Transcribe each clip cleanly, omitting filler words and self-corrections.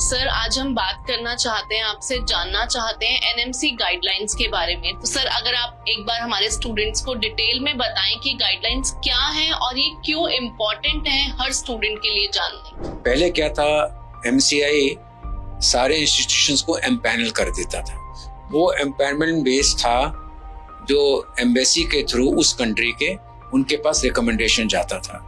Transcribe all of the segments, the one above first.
Sir आज हम बात करना चाहते हैं, आपसे जानना चाहते हैं एनएमसी गाइडलाइंस के बारे में। तो सर अगर आप एक बार हमारे स्टूडेंट्स को डिटेल में बताएं कि गाइडलाइंस क्या हैं और ये क्यों इम्पोर्टेंट है हर स्टूडेंट के लिए जानना। पहले क्या था, एमसीआई सारे इंस्टीट्यूशंस को एम्पैनल कर देता था। वो एम्पैनलमेंट बेस था जो एम्बेसी के थ्रू उस कंट्री के उनके पास रिकमेंडेशन जाता था।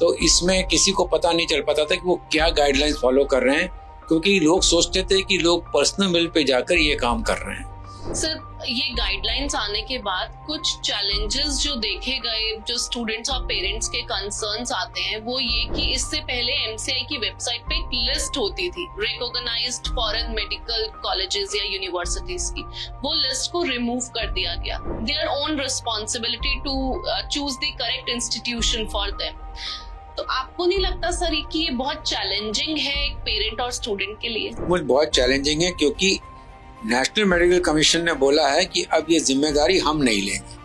तो इसमें किसी को पता नहीं चल पाता था कि वो क्या गाइडलाइंस फॉलो कर रहे हैं, क्योंकि लोग सोचते थे कि लोग पर्सनल लेवल पे जाकर ये काम कर रहे हैं। सर ये गाइडलाइंस आने के बाद कुछ चैलेंजेस जो देखे गए, जो स्टूडेंट्स और पेरेंट्स के कंसर्न्स आते हैं, वो ये कि इससे पहले एमसीआई की वेबसाइट पे एक लिस्ट होती थी रिकॉग्नाइज्ड फॉरेन मेडिकल कॉलेजेस या यूनिवर्सिटीज की। वो लिस्ट को रिमूव कर दिया गया। Their own responsibility to choose the correct institution for them. तो आपको नहीं लगता सर कि ये बहुत चैलेंजिंग है एक पेरेंट और स्टूडेंट के लिए? वो बहुत चैलेंजिंग है, क्योंकि नेशनल मेडिकल कमीशन ने बोला है कि अब ये जिम्मेदारी हम नहीं लेंगे।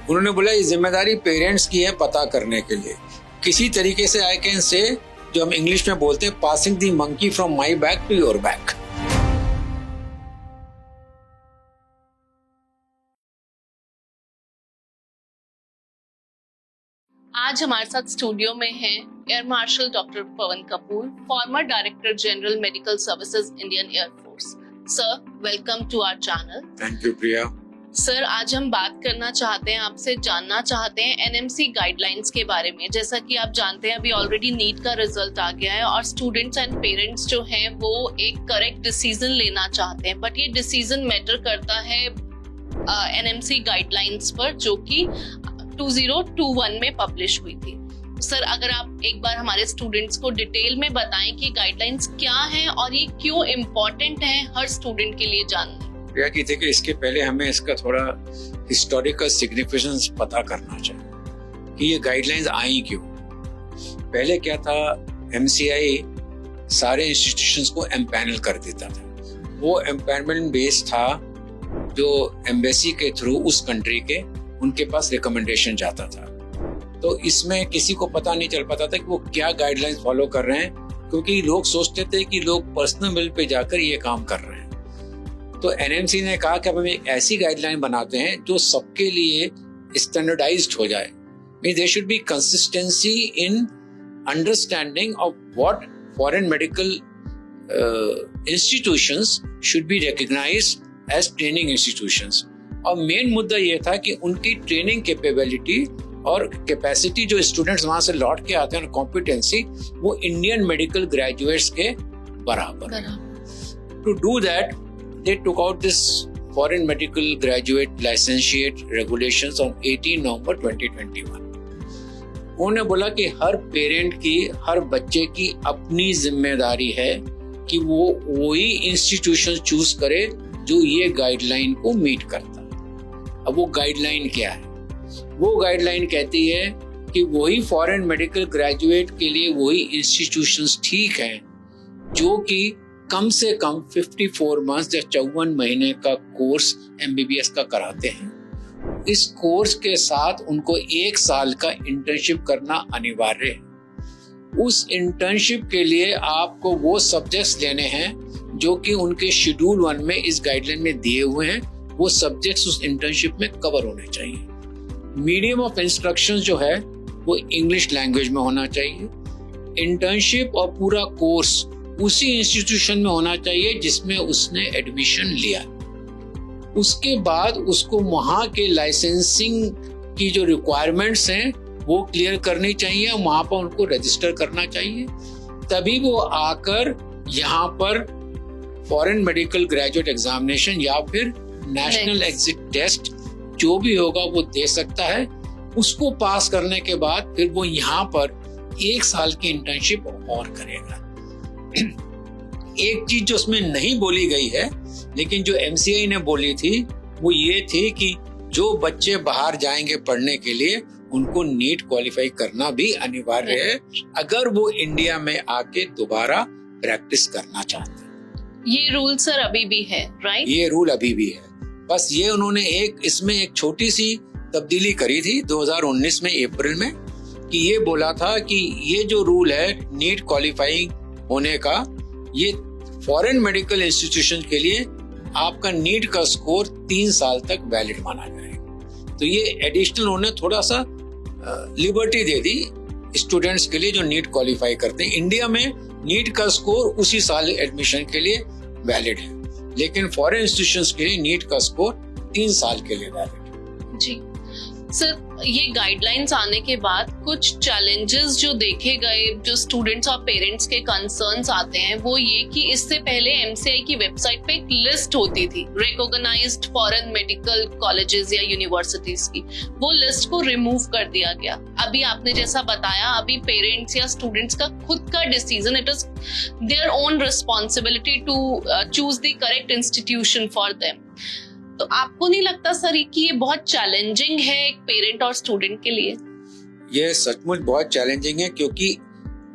उन्होंने बोला ये जिम्मेदारी पेरेंट्स की है पता करने के लिए। किसी तरीके से आई कैन से, जो हम इंग्लिश में बोलते हैं, passing the monkey from my back to your back. आज हमारे साथ स्टूडियो में हैं air marshal doctor Pavan Kapoor, former director general medical services Indian Air Force. Sir welcome to our channel. Thank you Priya. Sir आज हम बात करना चाहते हैं, आपसे जानना चाहते हैं एनएमसी गाइडलाइंस के बारे में। जैसा कि आप जानते हैं अभी ऑलरेडी नीट का रिजल्ट आ गया है और स्टूडेंट्स एंड पेरेंट्स जो हैं वो एक करेक्ट डिसीजन लेना चाहते हैं, बट ये डिसीजन मैटर करता है एनएमसी गाइडलाइंस पर, जो कि 2021 में पब्लिश हुई थी। सर अगर आप एक बार हमारे स्टूडेंट्स को डिटेल में बताएं कि गाइडलाइंस क्या हैं और ये क्यों इम्पोर्टेंट है हर स्टूडेंट के लिए जानना। प्रिया की देखिए, इसके पहले हमें इसका थोड़ा हिस्टोरिकल सिग्निफिकेंस पता करना चाहिए कि ये गाइडलाइंस आई क्यों। पहले क्या था, एमसीआई सारे इंस्टीट्यूशंस को एम्पैनल कर देता था। वो एम्पैनलमेंट बेस था जो एम्बेसी के थ्रू उस कंट्री के उनके पास रिकमेंडेशन जाता था। तो इसमें किसी को पता नहीं चल पाता था कि वो क्या गाइडलाइंस फॉलो कर रहे हैं, क्योंकि लोग सोचते थे कि लोग पर्सनल लेवल पे जाकर ये काम कर रहे हैं। तो एनएमसी ने कहा कि अब हम एक ऐसी गाइडलाइन बनाते हैं जो सबके लिए स्टैंडर्डाइज्ड हो जाए। Mean there should be consistency in understanding of what foreign medical institutions should be recognised as training institutions. और मेन मुद्दा ये था कि उनकी ट्रेनिंग कैपेबिलिटी और कैपेसिटी, जो स्टूडेंट्स वहां से लौट के आते हैं, कॉम्पिटेंसी, वो इंडियन मेडिकल ग्रेजुएट्स के बराबर। To do that they took out this foreign medical graduate licentiate regulations on 18 November 2021। उन्होंने बोला कि हर पेरेंट की, हर बच्चे की अपनी जिम्मेदारी है कि वो वही इंस्टीट्यूशन चूज करे जो ये गाइडलाइन को मीट करता है। अब वो गाइडलाइन क्या है? वो गाइडलाइन कहती है कि वही फॉरेन मेडिकल ग्रेजुएट के लिए वही इंस्टीट्यूशंस ठीक हैं जो कि कम से कम 54 मंथ्स या 54 महीने का कोर्स एमबीबीएस का कराते हैं। इस कोर्स के साथ उनको 1 साल का इंटर्नशिप करना अनिवार्य है। उस इंटर्नशिप के लिए आपको वो सब्जेक्ट्स लेने हैं जो कि उनके शेड्यूल 1 में इस गाइडलाइन में दिए हुए हैं। वो सब्जेक्ट्स उस इंटर्नशिप में कवर होने चाहिए। मीडियम ऑफ इंस्ट्रक्शन जो है वो इंग्लिश लैंग्वेज में होना चाहिए। इंटर्नशिप और पूरा कोर्स उसी इंस्टीट्यूशन में होना चाहिए जिसमें उसने एडमिशन लिया। उसके बाद उसको वहाँ के लाइसेंसिंग की जो रिक्वायरमेंट्स हैं वो क्लियर करनी चाहिए, वहाँ पर उनको रजिस्टर करना चाहिए। तभी वो आकर यहाँ पर फॉरेन मेडिकल ग्रेजुएट एग्जामिनेशन या फिर नेशनल एग्जिट टेस्ट जो भी होगा वो दे सकता है। उसको पास करने के बाद फिर वो यहाँ पर 1 साल की इंटर्नशिप और करेगा। एक चीज जो उसमें नहीं बोली गई है लेकिन जो एमसीआई ने बोली थी वो ये थी कि जो बच्चे बाहर जाएंगे पढ़ने के लिए उनको नीट क्वालिफाई करना भी अनिवार्य है अगर वो इंडिया में आके दोबारा प्रैक्टिस करना चाहते हैं। ये रूल सर अभी भी है, राइट? ये रूल अभी भी है। बस ये उन्होंने इसमें एक छोटी सी तब्दीली करी थी 2019 में अप्रैल में, कि ये बोला था कि ये जो रूल है नीट क्वालिफाइंग होने का, ये फॉरेन मेडिकल इंस्टीट्यूशन के लिए आपका नीट का स्कोर 3 साल तक वैलिड माना जाएगा। तो ये एडिशनल उन्होंने थोड़ा सा लिबर्टी दे दी स्टूडेंट्स के लिए जो नीट क्वालिफाई करते हैं। इंडिया में नीट का स्कोर उसी साल एडमिशन के लिए वैलिड है, लेकिन फॉरेन इंस्टीट्यूशंस के लिए नीट का स्कोर 3 साल के लिए वैलिड है। जी सर, ये गाइडलाइंस आने के बाद कुछ चैलेंजेस जो देखे गए, जो स्टूडेंट्स और पेरेंट्स के कंसर्न्स आते हैं, वो ये कि इससे पहले एमसीआई की वेबसाइट पे एक लिस्ट होती थी रिकॉग्नाइज्ड फॉरेन मेडिकल कॉलेजेस या यूनिवर्सिटीज की, वो लिस्ट को रिमूव कर दिया गया। अभी आपने जैसा बताया, अभी पेरेंट्स या स्टूडेंट्स का खुद का decision, it is their own responsibility to choose the correct institution for them. तो आपको नहीं लगता सर कि ये बहुत चैलेंजिंग है एक पेरेंट और स्टूडेंट के लिए? ये सचमुच बहुत चैलेंजिंग है, क्योंकि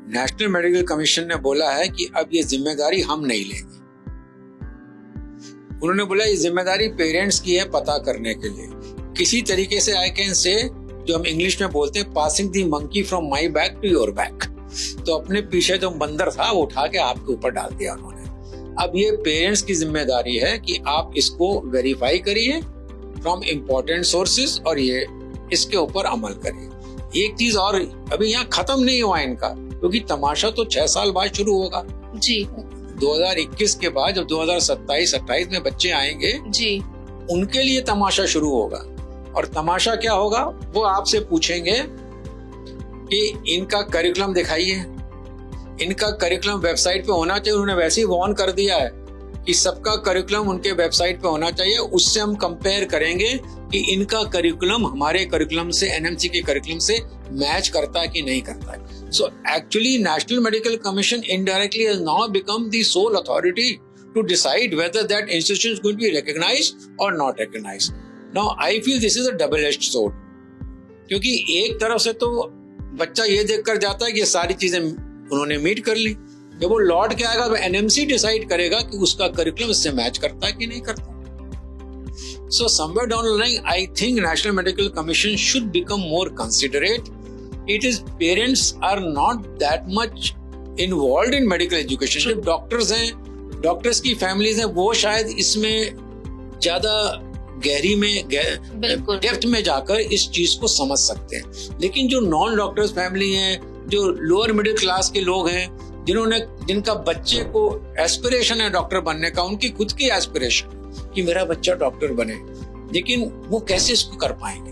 नेशनल मेडिकल कमीशन ने बोला है कि अब ये जिम्मेदारी हम नहीं लेंगे। उन्होंने बोला ये जिम्मेदारी पेरेंट्स की है पता करने के लिए। किसी तरीके से आई कैन से, जो हम इंग्लिश में बोलते हैं, passing the monkey from my back to your back. तो अपने पीछे जो बंदर था वो उठा के आपके ऊपर डाल दिया उन्होंने। अब ये पेरेंट्स की जिम्मेदारी है कि आप इसको वेरीफाई करिए फ्रॉम इम्पोर्टेंट सोर्सेज और ये इसके ऊपर अमल करिए। एक चीज और, अभी यहाँ खत्म नहीं हुआ इनका, क्योंकि तमाशा तो 6 साल बाद शुरू होगा जी। 2021 के बाद जब 2027-28 में बच्चे आएंगे जी, उनके लिए तमाशा शुरू होगा। और तमाशा क्या होगा, वो आपसे पूछेंगे कि इनका करिकुलम दिखाइए। इनका करिकुलम वेबसाइट पे होना चाहिए। उन्होंने वैसे ही वार्न कर दिया है कि सबका करिकुलम उनके वेबसाइट पे होना चाहिए। उससे हम कंपेयर करेंगे कि इनका करिकुलम हमारे करिकुलम से, एनएमसी के करिकुलम से मैच करता है कि नहीं करता है। So actually national medical commission indirectly has now become the sole authority to decide whether that institution is going to be recognised और not recognised. Now I feel this is a double edged sword, क्योंकि एक तरफ से तो बच्चा ये देखकर जाता है कि ये सारी चीजें उन्होंने मीट कर ली। जब वो लौट के आएगा तो एनएमसी डिसाइड करेगा कि उसका करिकुलम इससे मैच करता है कि नहीं करता। So somewhere down the line I think National medical Commission should become more considerate. It is parents are not that much involved in medical education. जो डॉक्टर्स हैं, डॉक्टर्स की फैमिलीज हैं, वो शायद इसमें ज्यादा गहरी में डेप्थ में जाकर इस चीज को समझ सकते हैं। लेकिन जो नॉन डॉक्टर्स फैमिली हैं, जो लोअर मिडिल क्लास के लोग हैं, जिनका बच्चे को एस्पिरेशन है डॉक्टर बनने का, उनकी खुद की एस्पिरेशन कि मेरा बच्चा डॉक्टर बने, लेकिन वो कैसे इसको कर पाएंगे?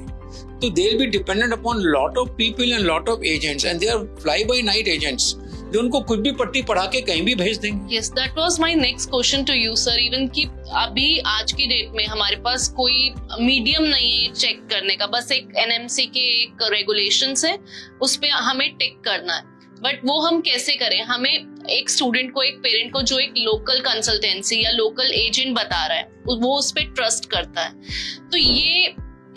तो they will be dependent upon lot of people and lot of agents and they are fly by night agents, जो उनको कुछ भी पट्टी पढ़ा के कहीं भी भेज देंगे। Yes, that was my next question to you, sir. Even कि अभी आज की डेट में हमारे पास कोई मीडियम नहीं है चेक करने का, बस एक एनएमसी के एक रेगुलेशंस है, उस पे हमें टिक करना है। बट वो हम कैसे करें? हमें एक स्टूडेंट को, एक पेरेंट को जो एक लोकल कंसल्टेंसी या लोकल एजेंट बता रहा है, वो उस पे ट्रस्ट करता है। तो ये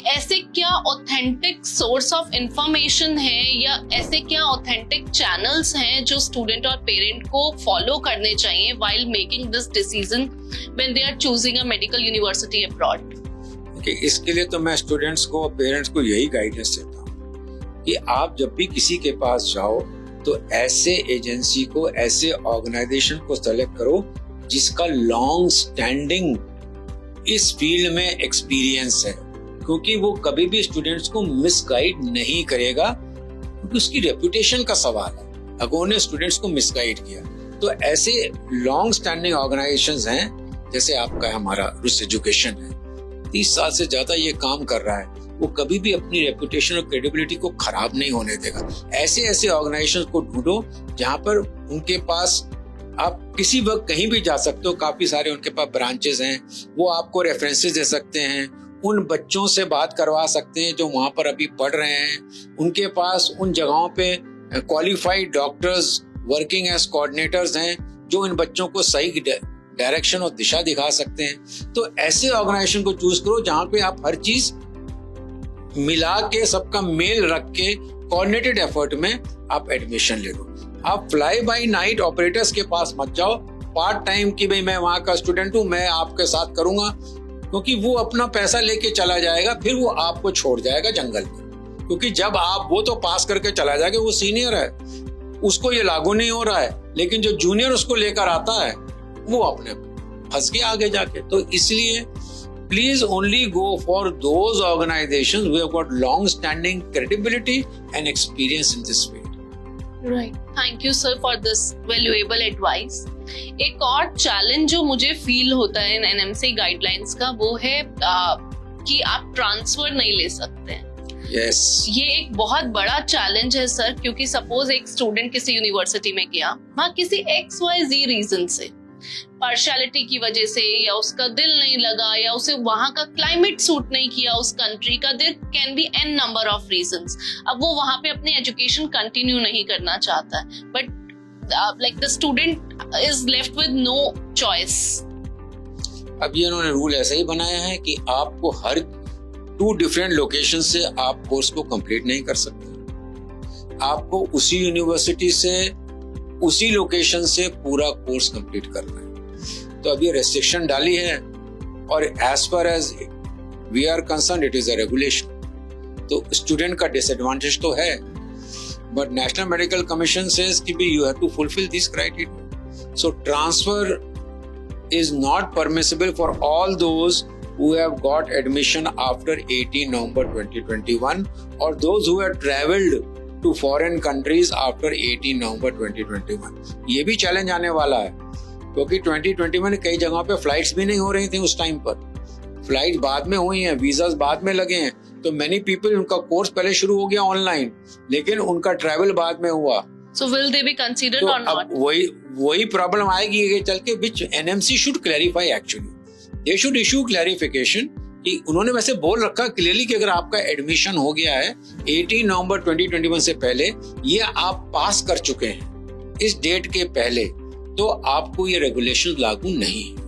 ऐसे क्या ऑथेंटिक सोर्स ऑफ इंफॉर्मेशन है या ऐसे क्या ऑथेंटिक चैनल्स हैं जो स्टूडेंट और पेरेंट को फॉलो करने चाहिए while making this decision when they are choosing a medical university abroad? इसके लिए तो मैं स्टूडेंट्स को, पेरेंट्स को यही गाइडेंस देता हूँ कि आप जब भी किसी के पास जाओ तो ऐसे एजेंसी को, ऐसे ऑर्गेनाइजेशन को सेलेक्ट करो जिसका लॉन्ग स्टैंडिंग इस फील्ड में एक्सपीरियंस है, क्योंकि वो कभी भी स्टूडेंट्स को मिसगाइड नहीं करेगा, क्योंकि उसकी रेपुटेशन का सवाल है अगर उन्हें स्टूडेंट्स को मिसगाइड किया। तो ऐसे लॉन्ग स्टैंडिंग ऑर्गेनाइजेशंस हैं, जैसे आपका हमारा रुस एजुकेशन है, 30 साल से ज्यादा ये काम कर रहा है, वो कभी भी अपनी रेपुटेशन और क्रेडिबिलिटी को खराब नहीं होने देगा। ऐसे ऐसे ऑर्गेनाइजेशंस को ढूंढो जहां पर उनके पास आप किसी वक्त कहीं भी जा सकते हो, काफी सारे उनके पास ब्रांचेस हैं, वो आपको रेफरेंसेस दे सकते हैं, उन बच्चों से बात करवा सकते हैं जो वहां पर अभी पढ़ रहे हैं, उनके पास उन जगहों पे qualified doctors working as coordinators हैं जो इन बच्चों को सही डायरेक्शन और दिशा दिखा सकते हैं। तो ऐसे ऑर्गेनाइजेशन को चूज करो जहां पे आप हर चीज मिला के, सबका मेल रख के कोऑर्डिनेटेड एफर्ट में आप एडमिशन ले लो। आप फ्लाई बाय नाइट ऑपरेटर्स के पास मत जाओ पार्ट टाइम की, भाई मैं वहां का स्टूडेंट हूं, मैं आपके साथ करूंगा, क्योंकि वो अपना पैसा लेके चला जाएगा, फिर वो आपको छोड़ जाएगा जंगल में। क्योंकि जब आप, वो तो पास करके चला जाएगा, वो सीनियर है, उसको ये लागू नहीं हो रहा है, लेकिन जो जूनियर उसको लेकर आता है वो अपने फंस गया आगे जाके। तो इसलिए please only go for those organisations who have got long standing credibility and experience in this field. Right, thank you sir for this valuable advice. एक और चैलेंज जो मुझे फील होता है इन एनएमसी गाइडलाइंस का, वो है कि आप ट्रांसफर नहीं ले सकते हैं। Yes. ये एक बहुत बड़ा चैलेंज है सर, क्योंकि सपोज एक स्टूडेंट किसी यूनिवर्सिटी में गया, वहाँ किसी XYZ रीजन से, पार्शियलिटी की वजह से, या उसका दिल नहीं लगा, या उसे वहाँ का क्लाइमेट सूट नहीं किया उस कंट्री का, there can be n number of reasons. अब वो वहाँ पे अपनी एजुकेशन कंटिन्यू नहीं करना चाहता है, but like the student is left with no choice. अब ये उन्होंने रूल ऐसा ही बनाया है कि आपको हर 2 डिफरेंट लोकेशन से आप कोर्स को कंप्लीट नहीं कर सकते। आपको उसी यूनिवर्सिटी से, उसी लोकेशन से पूरा कोर्स कंप्लीट करना है। तो अब ये रेस्ट्रिक्शन डाली है, और as far as we are concern it is a regulation. तो स्टूडेंट का डिसएडवांटेज तो है, but national medical commission says कि भी you have to fulfil this criteria. So transfer is not permissible for all those who have got admission after 18 November 2021 or those who have traveled to foreign countries after 18 November 2021। ये भी challenge आने वाला है, क्योंकि 2021 में कई जगहों पे फ्लाइट्स भी नहीं हो रही थी उस टाइम पर। फ्लाइट बाद में हुई हैं, वीजास बाद में लगे हैं, तो मेनी पीपल, उनका कोर्स पहले शुरू हो गया ऑनलाइन, लेकिन उनका ट्रैवल बाद में हुआ। So will they be considered तो or not? वही प्रॉब्लम आएगी ये चल के, which NMC should clarify actually. They should issue clarification कि उन्होंने वैसे बोल रखा क्लियरली कि अगर आपका एडमिशन हो गया है 18 नवंबर 2021 से पहले, ये आप पास कर चुके हैं इस डेट के पहले, तो आपको ये रेगुलेशन लागू नहीं है।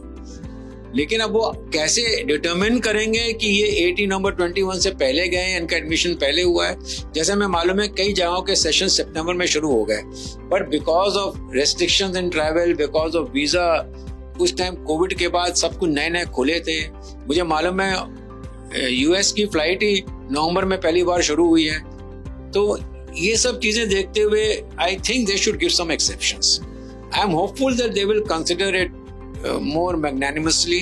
लेकिन अब वो कैसे डिटरमिन करेंगे कि ये 18 नवंबर 21 से पहले गए, इनका एडमिशन पहले हुआ है। जैसे हमें मालूम है कई जगहों के सेशन सितंबर में शुरू हो गए, but because of restrictions in travel, because of visa, उस टाइम कोविड के बाद सब कुछ नए नए खुले थे। मुझे मालूम है यूएस की फ्लाइट ही नवंबर में पहली बार शुरू हुई है। तो ये सब चीजें देखते हुए I think they should give some exceptions. I am hopeful that they will consider it more magnanimously,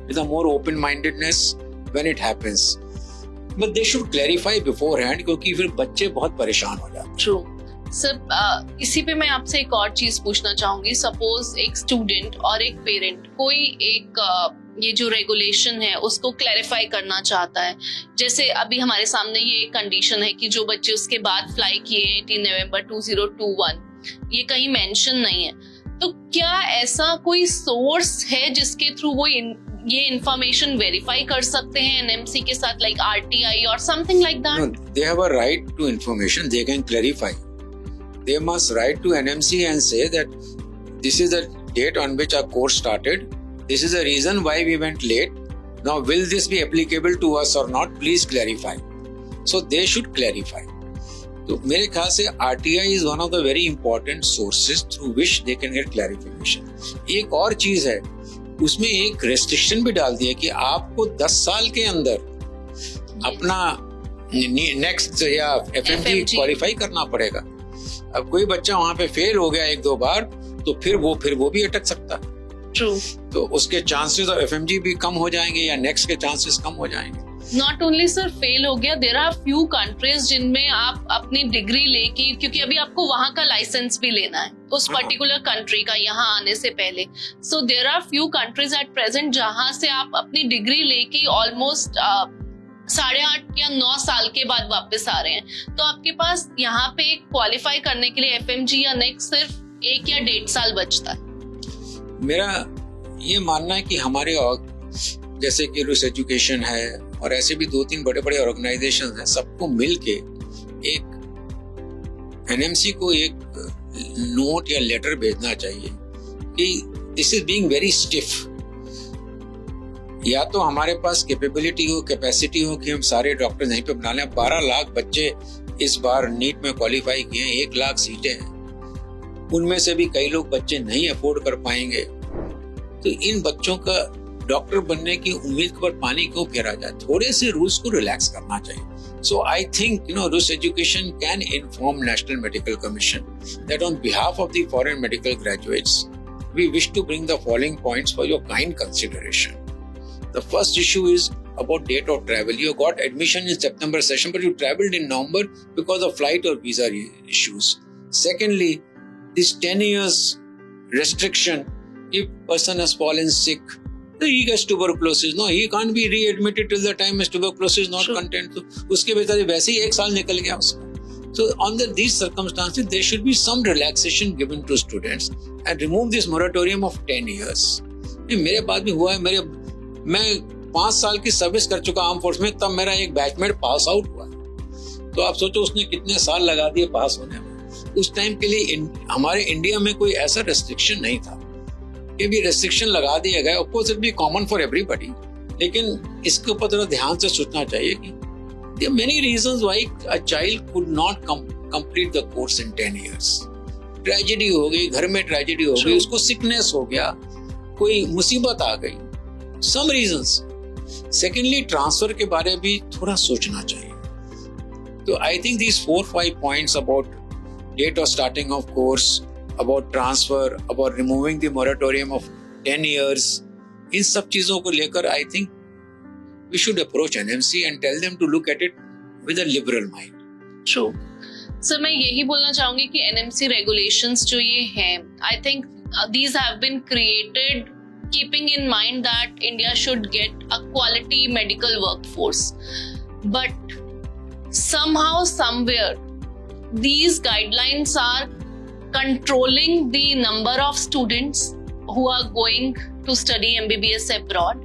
with a more open-mindedness when it happens. But they should clarify beforehand, क्योंकि फिर बच्चे बहुत परेशान हो जाते हैं। True. सर इसी पे मैं आपसे एक और चीज पूछना चाहूंगी। सपोज एक स्टूडेंट और एक पेरेंट कोई एक ये जो रेगुलेशन है उसको क्लैरिफाई करना चाहता है। जैसे अभी हमारे सामने ये कंडीशन है कि जो बच्चे उसके बाद फ्लाई किए 18 नवंबर 2021, ये कहीं मेंशन नहीं है। तो क्या ऐसा कोई सोर्स है जिसके थ्रू वो ये इंफॉर्मेशन वेरीफाई कर सकते हैं एनएमसी के साथ, लाइक आरटीआई और something like that? They have a right to information. They can clarify. They must write to NMC and say that this is the date on which our course started. This is the reason why we went late. Now, will this be applicable to us or not? Please clarify. So they should clarify. तो मेरे ख्याल से RTI is one of the very important sources through which they can get clarification. एक और चीज है, उसमें एक रेस्ट्रिक्शन भी डाल दिया कि आपको 10 साल के अंदर अपना नेक्स्ट या FMG क्वालिफाई करना पड़ेगा। अब कोई बच्चा वहां पे फेल हो गया 1-2 बार, तो फिर वो भी अटक सकता है। True. तो उसके चांसेस ऑफ FMG भी कम हो जाएंगे या नेक्स्ट के चांसेस कम हो जाएंगे। नॉट ओनली सर फेल हो गया, देयर आर फ्यू कंट्रीज जिनमें आप अपनी डिग्री लेके, क्योंकि अभी आपको वहां का लाइसेंस भी लेना है उस पर्टिकुलर कंट्री का यहाँ आने से पहले। So there are few countries at present जहां से आप अपनी डिग्री लेके ऑलमोस्ट 8.5 या 9 साल के बाद वापस आ रहे हैं। तो आपके पास यहाँ पे क्वालिफाई करने के लिए FMG या नेक्स्ट सिर्फ 1 या 1.5 साल बचता है। मेरा ये मानना है कि हमारे जैसे कि रूस एजुकेशन है और ऐसे भी 2-3 बड़े ऑर्गेनाइजेशन हैं, सबको मिलके एक एनएमसी को एक नोट या लेटर भेजना चाहिए कि this is being very stiff. या तो हमारे पास कैपेबिलिटी हो, कैपेसिटी हो कि हम सारे डॉक्टर यहीं पे बना लें। 12 लाख बच्चे इस बार नीट में क्वालिफाई किए हैं, 1 लाख सीटें हैं, उनमें से भी कई लोग बच्चे नहीं अफोर्ड कर पाएंगे। तो इन बच्चों का डॉक्टर बनने की उम्मीद पर पानी क्यों फेरा जाए? थोड़े से रूल्स को रिलैक्स करना चाहिए। So I think, Rus Education can inform National Medical Commission that on behalf of the foreign medical graduates, we wish to bring the following points for your kind consideration. The first issue is about date of travel. You got admission in September session, but you traveled in November because of flight or visa issues. Secondly, this 10 years restriction, if person has fallen sick, he gets tuberculosis. No, he can't be readmitted till the time his tuberculosis is not contained. So, उसके बेचारे वैसे ही 1 साल निकल गया उसका. So, under these circumstances, there should be some relaxation given to students and remove this moratorium of 10 years. मेरे बाद भी हुआ है, मैं 5 साल की सर्विस कर चुका आर्म फोर्स में, तब मेरा एक बैचमेट पास आउट हुआ. तो आप सोचो उसने कितने साल लगा दिए पास होने में. उस टाइम के लिए हमारे इंडिया में कोई ऐसा रेस्ट्रिक्शन नहीं था. ये भी रेस्ट्रिक्शन लगा दिया गया. Of course it be common for everybody, लेकिन इसके ऊपर थोड़ा ध्यान से सोचना चाहिए कि there are many reasons why a child could not complete the course in 10 years. Tragedy हो गई, घर में ट्रेजेडी हो गई, उसको सिकनेस हो गया, कोई मुसीबत आ गई, some reasons. Secondly, ट्रांसफर के बारे में भी थोड़ा सोचना चाहिए. तो I think these 4-5 points about date of starting of course, about transfer, about removing the moratorium of 10 years, इन सब चीजों को लेकर I think we should approach NMC and tell them to look at it with a liberal mind. True. Sir मैं यही बोलना चाहूंगी कि NMC regulations जो ये हैं, I think these have been created keeping in mind that India should get a quality medical workforce. But somehow, somewhere, these guidelines are controlling the number of students who are going to study MBBS abroad.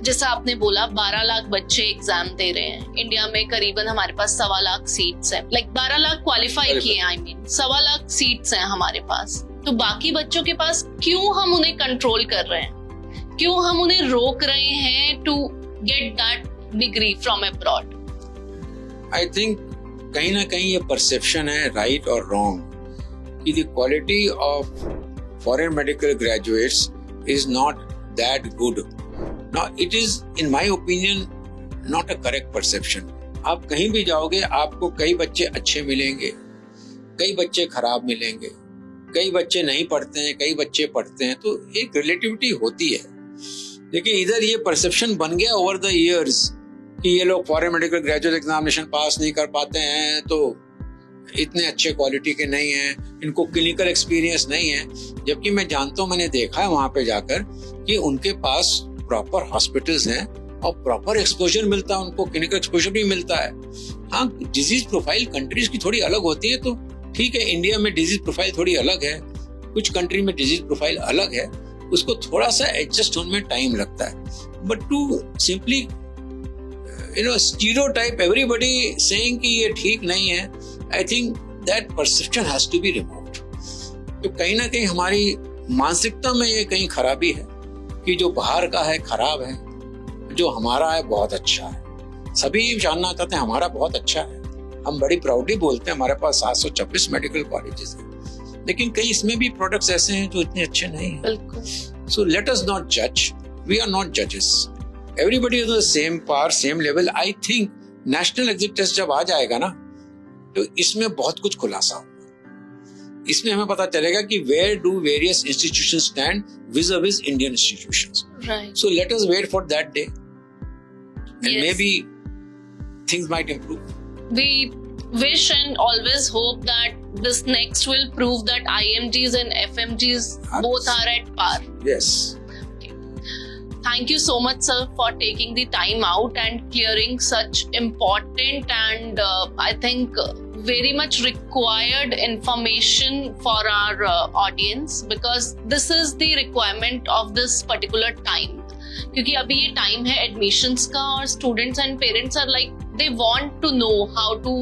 जैसा आपने बोला 12 लाख बच्चे exam दे रहे हैं India में, करीबन हमारे पास 1.25 lakh seats हैं. 12 लाख क्वालिफाई किए, I mean 1.25 लाख सीट्स हैं हमारे पास. तो बाकी बच्चों के पास क्यों हम उन्हें कंट्रोल कर रहे हैं, क्यों हम उन्हें रोक रहे हैं to get that degree from abroad? I think कहीं ना कहीं ये परसेप्शन है, राइट और रॉन्ग, कि the quality of foreign medical graduates is not that good. Now it is in my opinion not a correct perception. आप कहीं भी जाओगे आपको कई बच्चे अच्छे मिलेंगे, कई बच्चे खराब मिलेंगे, कई बच्चे नहीं पढ़ते हैं, कई बच्चे पढ़ते हैं, तो एक रिलेटिविटी होती है. लेकिन इधर ये परसेप्शन बन गया ओवर द इयर्स कि ये लोग फॉरेन मेडिकल ग्रेजुएट एग्जामिनेशन पास नहीं कर पाते हैं तो इतने अच्छे क्वालिटी के नहीं हैं, इनको क्लिनिकल एक्सपीरियंस नहीं है. जबकि मैं जानता हूँ, मैंने देखा है वहां पे जाकर कि उनके पास प्रॉपर हॉस्पिटल्स हैं और प्रॉपर एक्सपोजर मिलता है, उनको क्लिनिकल एक्सपोजर भी मिलता है. हाँ, डिजीज प्रोफाइल कंट्रीज की थोड़ी अलग होती है, तो ठीक है, इंडिया में डिजीज प्रोफाइल थोड़ी अलग है, कुछ कंट्री में डिजीज प्रोफाइल अलग है, उसको थोड़ा सा एडजस्ट होने में टाइम लगता है. But to simply stereotype everybody saying कि ये ठीक नहीं है, I think that perception has to be removed. तो कहीं ना कहीं हमारी मानसिकता में ये कहीं खराबी है कि जो बाहर का है खराब है, जो हमारा है बहुत अच्छा है. सभी जानना चाहते हैं हमारा बहुत अच्छा है, हम बड़ी प्राउडली बोलते हैं हमारे पास 726 मेडिकल कॉलेजेस हैं, लेकिन कई इसमें भी प्रोडक्ट्स ऐसे हैं जो इतने अच्छे नहीं हैं. बिल्कुल. सो लेट अस नॉट जज, वी आर नॉट जजेस, everybody is on the same par, same level. I think national exit test जब आ जाएगा ना, तो इसमें बहुत कुछ खुलासा होगा. इसमें हमें पता चलेगा कि where do various institutions stand vis-a-vis Indian institutions. Right. So let us wait for that day, and Yes. maybe things might improve. We wish and always hope that this next will prove that IMGs and FMGs both are at par. Yes. Thank you so much, sir, for taking the time out and clearing such important and I think very much required information for our audience, because this is the requirement of this particular time. क्योंकि अभी ये time है admissions का और students and parents are like they want to know how to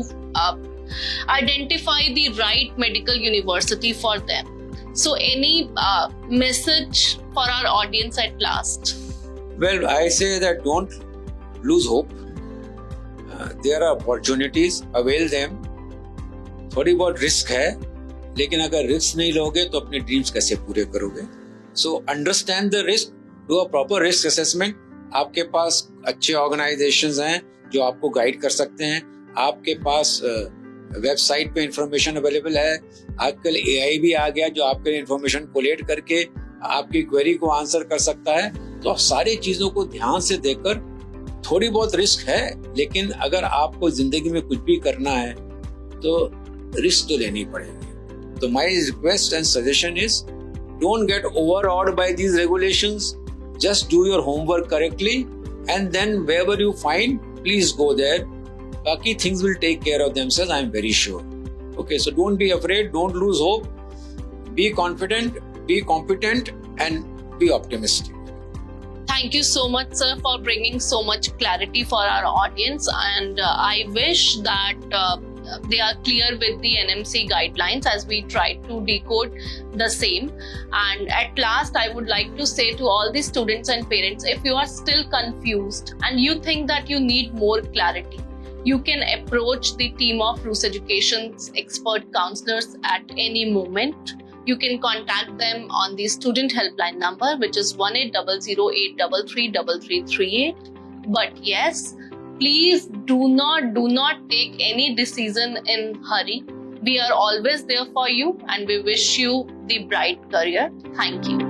identify the right medical university for them. So any message for our audience at last? Well, I say that don't lose hope. There are opportunities, avail them. थोड़ी बहुत risk है, लेकिन अगर risk नहीं लोगे तो अपने dreams कैसे पूरे करोगे? So understand the risk, do a proper risk assessment. आपके पास अच्छे ऑर्गेनाइजेशंस हैं जो आपको गाइड कर सकते हैं। आपके पास वेबसाइट पे इंफॉर्मेशन अवेलेबल है। आजकल AI भी आ गया जो आपके इंफॉर्मेशन कोलेट करके आपकी क्वेरी को आंसर कर सकता है। तो सारी चीजों को ध्यान से देखकर, थोड़ी बहुत रिस्क है, लेकिन अगर आपको जिंदगी में कुछ भी करना है तो रिस्क तो लेनी पड़ेगी। तो my request and suggestion is, don't get overawed by these regulations, just do your homework correctly and then wherever you find, please go there. Baki things will take care of themselves, I am very sure. Okay, so don't be afraid, don't lose hope, be confident, be competent and be optimistic. Thank you so much, sir, for bringing so much clarity for our audience, and I wish that they are clear with the NMC guidelines as we try to decode the same. And at last, I would like to say to all the students and parents, if you are still confused and you think that you need more clarity, you can approach the team of Roots Education's expert counselors at any moment. You can contact them on the student helpline number, which is 1800-833-3338. But yes, please do not take any decision in hurry. We are always there for you and we wish you the bright career. Thank you.